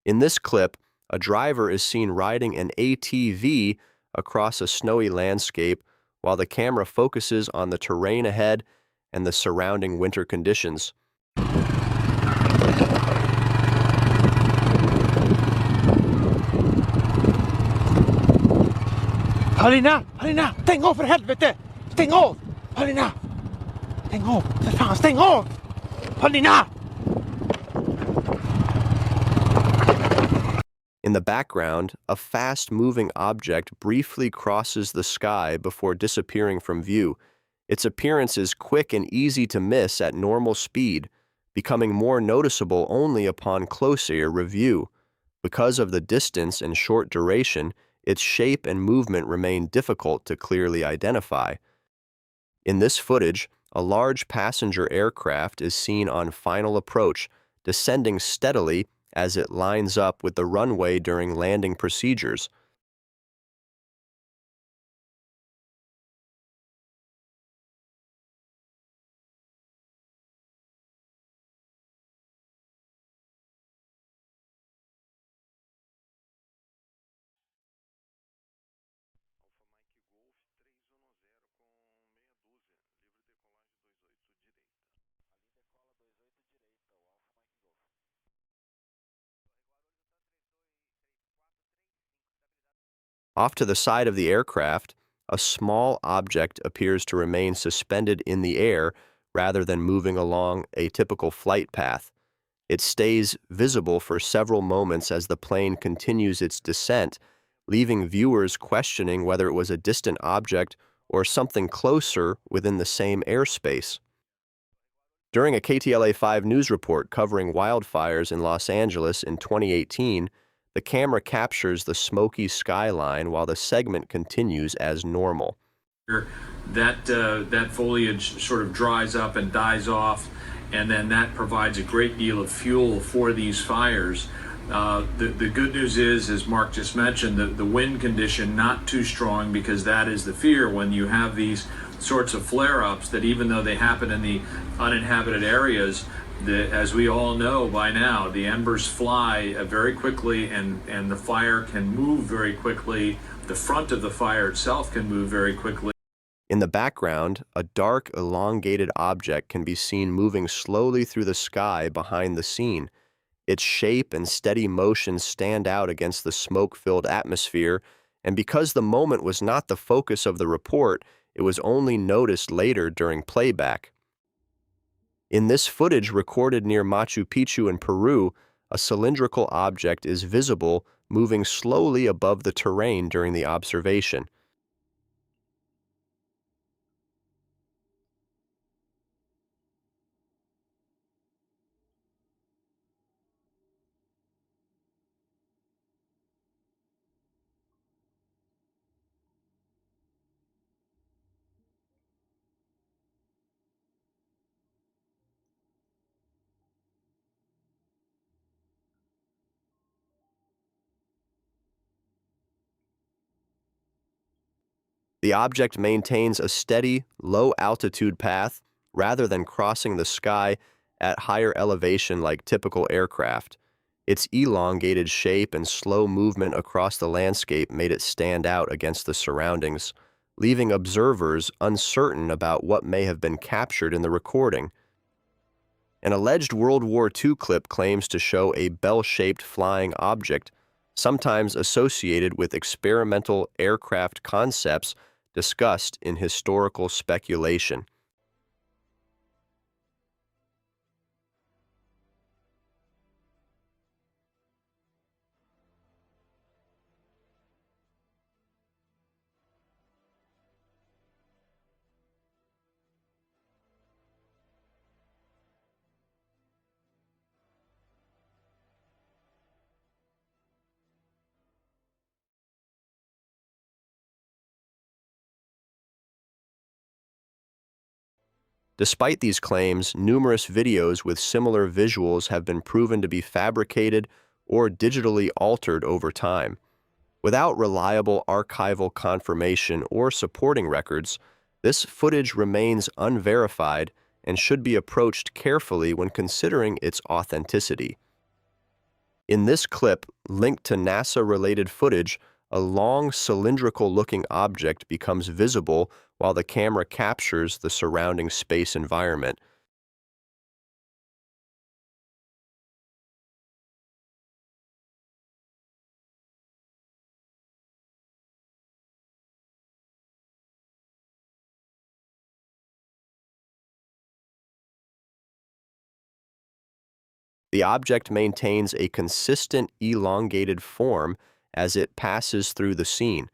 In this clip, a driver is seen riding an ATV across a snowy landscape while the camera focuses on the terrain ahead and the surrounding winter conditions. Paulina! Paulina! Stäng av för helvete! Stäng av! Paulina! Stäng av! För fan, stäng av! Paulina! In the background, a fast-moving object briefly crosses the sky before disappearing from view. Its appearance is quick and easy to miss at normal speed, becoming more noticeable only upon closer review. Because of the distance and short duration, its shape and movement remain difficult to clearly identify. In this footage, a large passenger aircraft is seen on final approach, descending steadily as it lines up with the runway during landing procedures. Off to the side of the aircraft, a small object appears to remain suspended in the air rather than moving along a typical flight path. It stays visible for several moments as the plane continues its descent, leaving viewers questioning whether it was a distant object or something closer within the same airspace. During a KTLA-5 news report covering wildfires in Los Angeles in 2018, the camera captures the smoky skyline while the segment continues as normal. That foliage sort of dries up and dies off, and then that provides a great deal of fuel for these fires. The good news is, as Mark just mentioned, the wind condition not too strong, because that is the fear when you have these sorts of flare-ups, that even though they happen in the uninhabited areas, as we all know by now, the embers fly very quickly, and the fire can move very quickly. The front of the fire itself can move very quickly. In the background, a dark, elongated object can be seen moving slowly through the sky behind the scene. Its shape and steady motion stand out against the smoke-filled atmosphere, and because the moment was not the focus of the report, it was only noticed later during playback. In this footage recorded near Machu Picchu in Peru, a cylindrical object is visible moving slowly above the terrain during the observation. The object maintains a steady, low-altitude path rather than crossing the sky at higher elevation like typical aircraft. Its elongated shape and slow movement across the landscape made it stand out against the surroundings, leaving observers uncertain about what may have been captured in the recording. An alleged World War II clip claims to show a bell-shaped flying object, sometimes associated with experimental aircraft concepts discussed in historical speculation. Despite these claims, numerous videos with similar visuals have been proven to be fabricated or digitally altered over time. Without reliable archival confirmation or supporting records, this footage remains unverified and should be approached carefully when considering its authenticity. In this clip, linked to NASA-related footage, a long cylindrical-looking object becomes visible while the camera captures the surrounding space environment. The object maintains a consistent elongated form as it passes through the scene.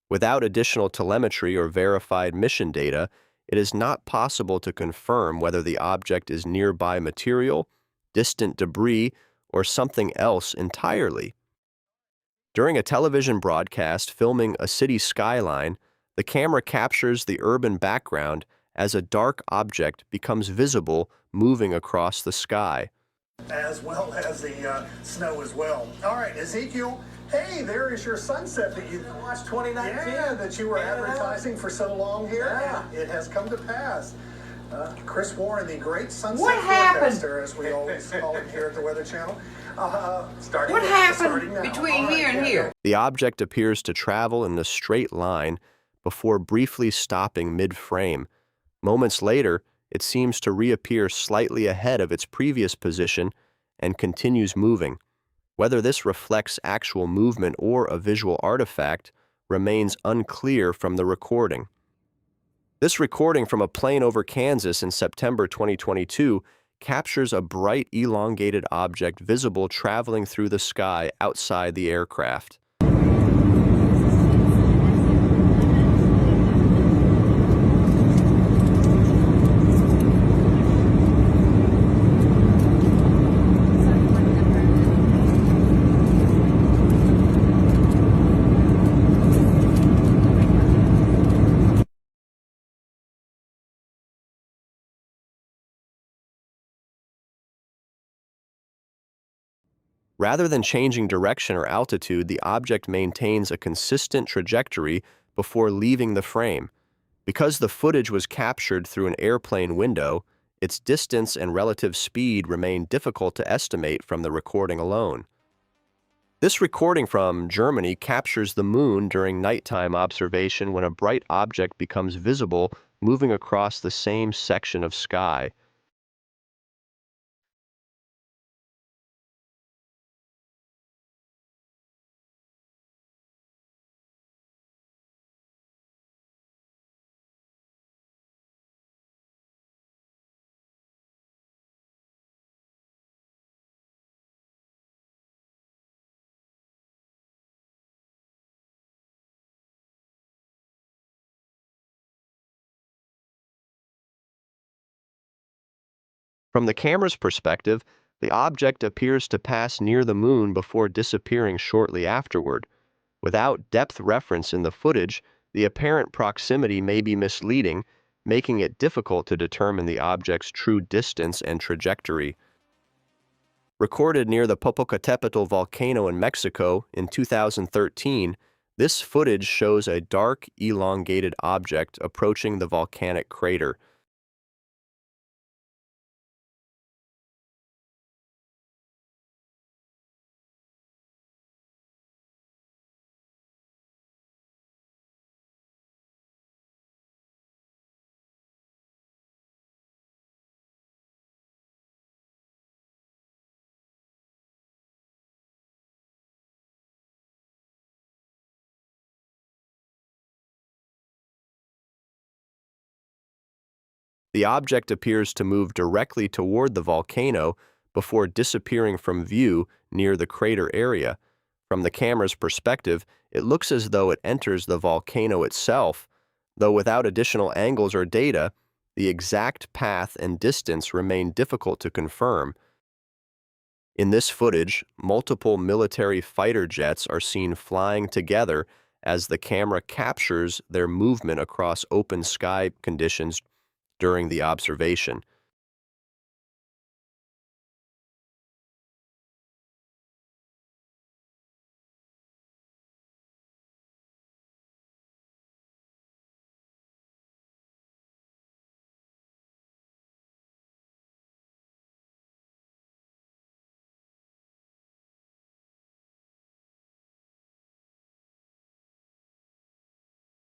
Without additional telemetry or verified mission data, it is not possible to confirm whether the object is nearby material, distant debris, or something else entirely. During a television broadcast filming a city skyline, the camera captures the urban background as a dark object becomes visible moving across the sky. As well as the snow as well. All right, Ezekiel, hey, there is your sunset that you Watch 2019. yeah, that you were advertising for so long here. Yeah. And it has come to pass. Chris Warren, the great sunset What happened? forecaster, as we always call him here at the Weather Channel. What happened between here and here? The object appears to travel in a straight line before briefly stopping mid-frame. Moments later, it seems to reappear slightly ahead of its previous position and continues moving. Whether this reflects actual movement or a visual artifact remains unclear from the recording. This recording from a plane over Kansas in September 2022 captures a bright, elongated object visible traveling through the sky outside the aircraft. Rather than changing direction or altitude, the object maintains a consistent trajectory before leaving the frame. Because the footage was captured through an airplane window, its distance and relative speed remain difficult to estimate from the recording alone. This recording from Germany captures the moon during nighttime observation when a bright object becomes visible moving across the same section of sky. From the camera's perspective, the object appears to pass near the moon before disappearing shortly afterward. Without depth reference in the footage, the apparent proximity may be misleading, making it difficult to determine the object's true distance and trajectory. Recorded near the Popocatépetl volcano in Mexico in 2013, this footage shows a dark, elongated object approaching the volcanic crater. The object appears to move directly toward the volcano before disappearing from view near the crater area. From the camera's perspective, it looks as though it enters the volcano itself, though without additional angles or data, the exact path and distance remain difficult to confirm. In this footage, multiple military fighter jets are seen flying together as the camera captures their movement across open sky conditions during the observation.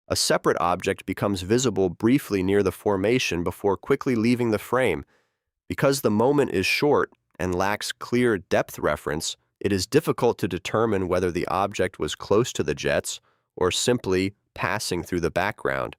A separate object becomes visible briefly near the formation before quickly leaving the frame. Because the moment is short and lacks clear depth reference, it is difficult to determine whether the object was close to the jets or simply passing through the background.